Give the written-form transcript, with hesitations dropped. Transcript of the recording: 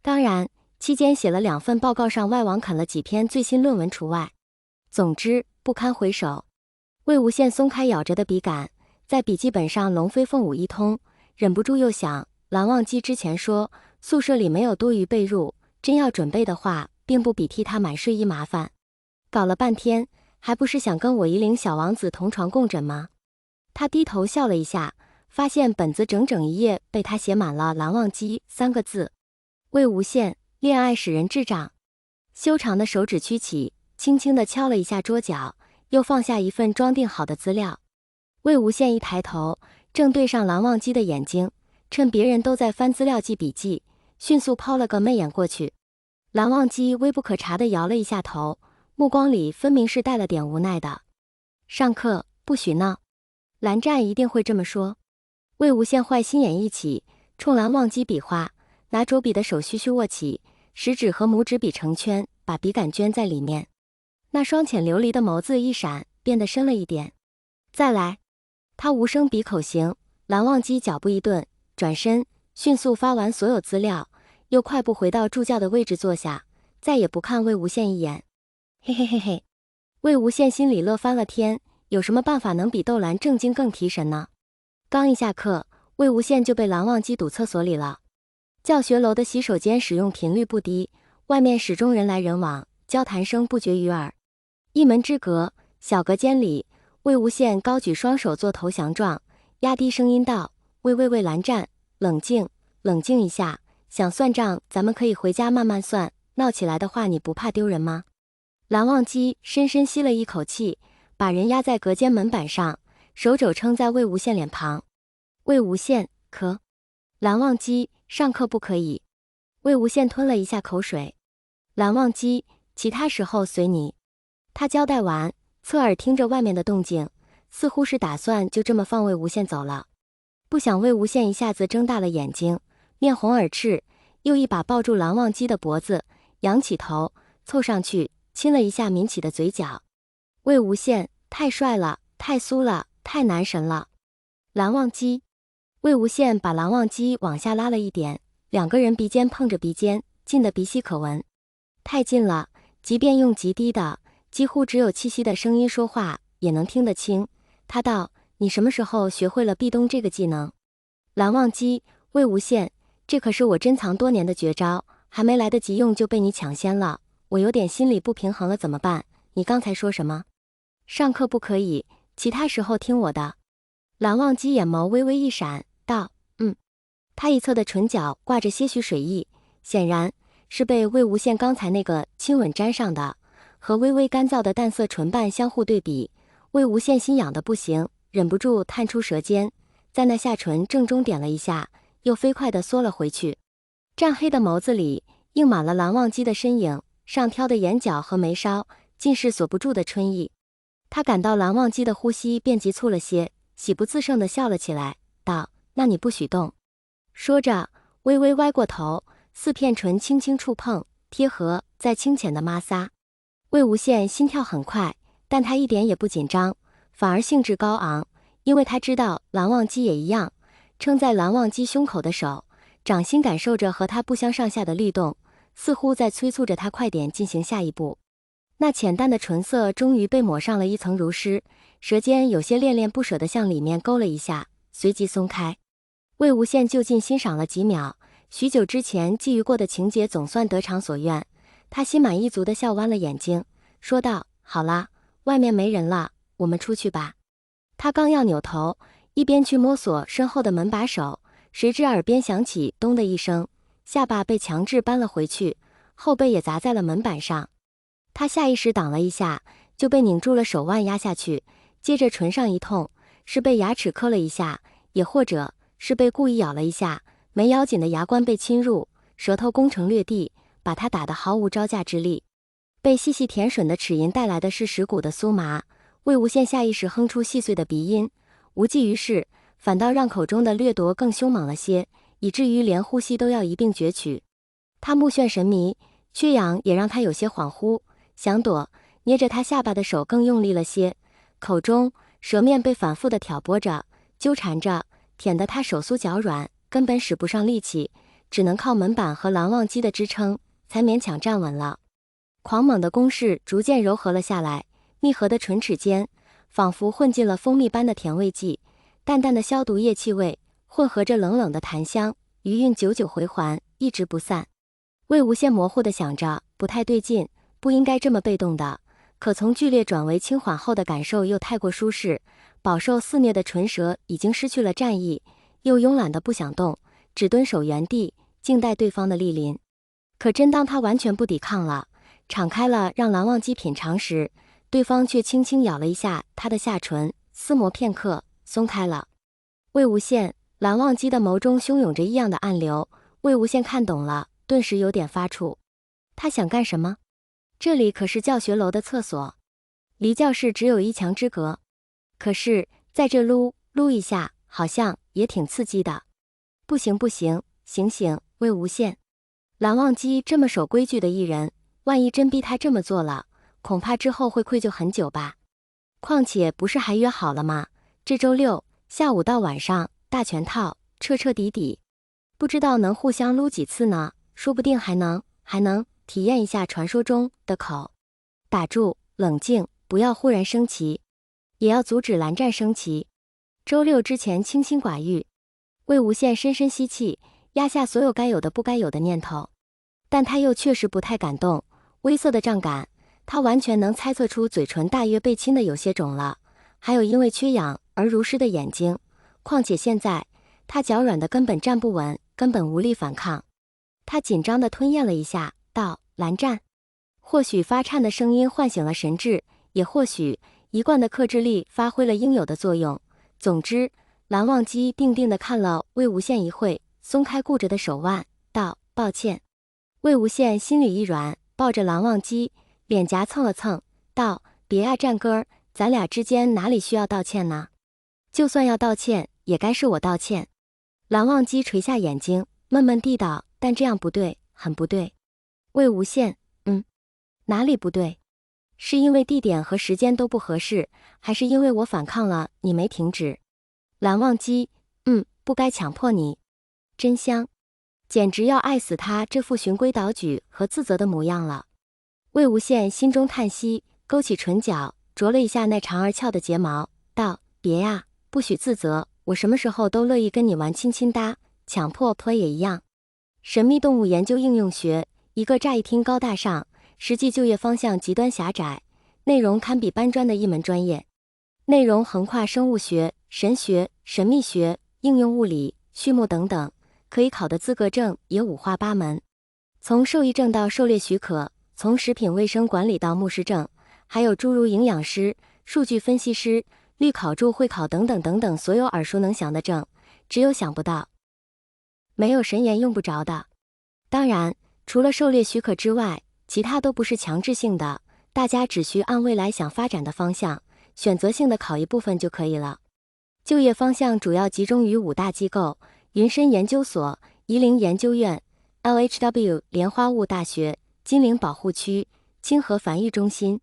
当然，期间写了2份报告，上外网啃了几篇最新论文除外。总之，不堪回首。魏无羡松开咬着的笔杆，在笔记本上龙飞凤舞一通，忍不住又想，蓝忘机之前说宿舍里没有多余被褥，真要准备的话，并不比替他买睡衣麻烦。搞了半天，还不是想跟我夷陵小王子同床共枕吗？他低头笑了一下，发现本子整整一页被他写满了蓝忘机3个字。魏无羡，恋爱使人智障。修长的手指屈起，轻轻地敲了一下桌角，又放下一份装订好的资料。魏无羡一抬头，正对上蓝忘机的眼睛，趁别人都在翻资料记笔记，迅速抛了个媚眼过去。蓝忘机微不可察地摇了一下头，目光里分明是带了点无奈的。上课不许闹，蓝湛一定会这么说。魏无羡坏心眼一起，冲蓝忘机比划，拿着笔的手徐徐握起，食指和拇指比成圈，把笔杆圈在里面。那双浅流离的眸子一闪，变得深了一点。再来。他无声比口型，蓝忘机脚步一顿，转身迅速发完所有资料，又快步回到助教的位置坐下，再也不看魏无羡一眼。嘿嘿嘿嘿，魏无羡心里乐翻了天，有什么办法能比逗蓝正经更提神呢？刚一下课，魏无羡就被蓝忘机堵厕所里了。教学楼的洗手间使用频率不低，外面始终人来人往，交谈声不绝于耳。一门之隔，小隔间里，魏无羡高举双手做投降状，压低声音道：“喂，蓝湛，冷静，冷静一下，想算账，咱们可以回家慢慢算，闹起来的话，你不怕丢人吗？”蓝忘机深深吸了一口气，把人压在隔间门板上，手肘撑在魏无羡脸庞。魏无羡，咳。蓝忘机，上课不可以。魏无羡吞了一下口水。蓝忘机，其他时候随你。他交代完，侧耳听着外面的动静，似乎是打算就这么放魏无羡走了。不想魏无羡一下子睁大了眼睛，面红耳赤，又一把抱住蓝忘机的脖子，仰起头，凑上去亲了一下抿起的嘴角。魏无羡，太帅了，太酥了，太男神了。蓝忘机。魏无羡把蓝忘机往下拉了一点，2个人鼻尖碰着鼻尖，近得鼻息可闻。太近了，即便用极低的几乎只有气息的声音说话也能听得清。他道：“你什么时候学会了壁咚这个技能？”蓝忘机，魏无羡，这可是我珍藏多年的绝招，还没来得及用就被你抢先了，我有点心理不平衡了，怎么办？你刚才说什么？上课不可以，其他时候听我的。蓝忘机眼眸微微一闪，道：“他一侧的唇角挂着些许水意，显然是被魏无羡刚才那个亲吻沾上的。和微微干燥的淡色唇瓣相互对比，魏无羡心痒的不行，忍不住探出舌尖，在那下唇正中点了一下，又飞快地缩了回去。湛黑的眸子里映满了蓝忘机的身影，上挑的眼角和眉梢尽是锁不住的春意。他感到蓝忘机的呼吸变急促了些，喜不自胜地笑了起来，道：“那你不许动。”说着，微微歪过头，4片唇轻轻触碰，贴合，再轻浅的摩挲。魏无羡心跳很快，但他一点也不紧张，反而兴致高昂，因为他知道蓝忘机也一样。撑在蓝忘机胸口的手，掌心感受着和他不相上下的律动，似乎在催促着他快点进行下一步。那浅淡的唇色终于被抹上了一层如湿，舌尖有些恋恋不舍地向里面勾了一下，随即松开。魏无羡就近欣赏了几秒，许久之前觊觎过的情节总算得偿所愿，他心满意足地笑弯了眼睛，说道：“好啦，外面没人了，我们出去吧。”他刚要扭头，一边去摸索身后的门把手，谁知耳边响起咚的一声，下巴被强制扳了回去，后背也砸在了门板上。他下意识挡了一下，就被拧住了手腕压下去，接着唇上一痛，是被牙齿磕了一下，也或者是被故意咬了一下，没咬紧的牙关被侵入，舌头攻城略地，把他打得毫无招架之力。被细细舔吮的齿龈带来的是蚀骨的酥麻，魏无羡下意识哼出细碎的鼻音，无济于事，反倒让口中的掠夺更凶猛了些，以至于连呼吸都要一并攫取。他目眩神迷，缺氧也让他有些恍惚，想躲，捏着他下巴的手更用力了些，口中舌面被反复的挑拨着，纠缠着，舔得他手酥脚软，根本使不上力气，只能靠门板和蓝忘机的支撑，才勉强站稳了。狂猛的攻势逐渐柔和了下来，密合的唇齿间仿佛混进了蜂蜜般的甜味剂，淡淡的消毒液气味混合着冷冷的檀香，余韵久久回环，一直不散。魏无羡模糊地想着，不太对劲，不应该这么被动的，可从剧烈转为轻缓后的感受又太过舒适，饱受肆虐的唇舌已经失去了战意，又慵懒的不想动，只蹲守原地，静待对方的莅临。可真当他完全不抵抗了，敞开了让蓝忘机品尝时，对方却轻轻咬了一下他的下唇，撕磨片刻，松开了。魏无羡，蓝忘机的眸中汹涌着异样的暗流，魏无羡看懂了，顿时有点发怵。他想干什么？这里可是教学楼的厕所，离教室只有1墙之隔。可是在这撸一下，好像也挺刺激的。不行不行，醒醒，魏无羡！蓝忘机这么守规矩的艺人，万一真逼他这么做了，恐怕之后会愧疚很久吧。况且不是还约好了吗？这周6下午到晚上，大全套，彻彻底底。不知道能互相撸几次呢？说不定还能体验一下传说中的口。打住，冷静，不要忽然升旗，也要阻止蓝湛升旗。周6之前清心寡欲。魏无羡深深吸气，压下所有该有的不该有的念头，但他又确实不太敢动。微涩的胀感，他完全能猜测出嘴唇大约被亲的有些肿了，还有因为缺氧而如湿的眼睛。况且现在他脚软的根本站不稳，根本无力反抗。他紧张地吞咽了一下，道：蓝湛。或许发颤的声音唤醒了神智，也或许一贯的克制力发挥了应有的作用。总之，蓝忘机定定地看了魏无羡一会，松开固着的手腕，道：抱歉。魏无羡心里一软，抱着蓝忘机，脸颊蹭了蹭，道：别啊战哥儿，咱俩之间哪里需要道歉呢？就算要道歉，也该是我道歉。蓝忘机垂下眼睛，闷闷地道：但这样不对，很不对。魏无羡，哪里不对？是因为地点和时间都不合适，还是因为我反抗了，你没停止？蓝忘机，不该强迫你。真香，简直要爱死他这副循规蹈矩和自责的模样了。魏无羡心中叹息，勾起唇角，啄了一下那长而翘的睫毛，道：别呀，不许自责，我什么时候都乐意跟你玩亲亲搭，强迫 play 也一样。神秘动物研究应用学，一个乍一听高大上，实际就业方向极端狭窄，内容堪比搬砖的一门专业。内容横跨生物学、神学、神秘学、应用物理、畜牧等等，可以考的资格证也五花八门，从兽医证到狩猎许可，从食品卫生管理到牧师证，还有诸如营养师、数据分析师、律考助会考等等等等，所有耳熟能详的证，只有想不到，没有神研用不着的。当然，除了狩猎许可之外，其他都不是强制性的，大家只需按未来想发展的方向，选择性的考一部分就可以了。就业方向主要集中于5大机构：云深研究所、夷陵研究院、LHW 莲花坞大学、金陵保护区、清河繁育中心。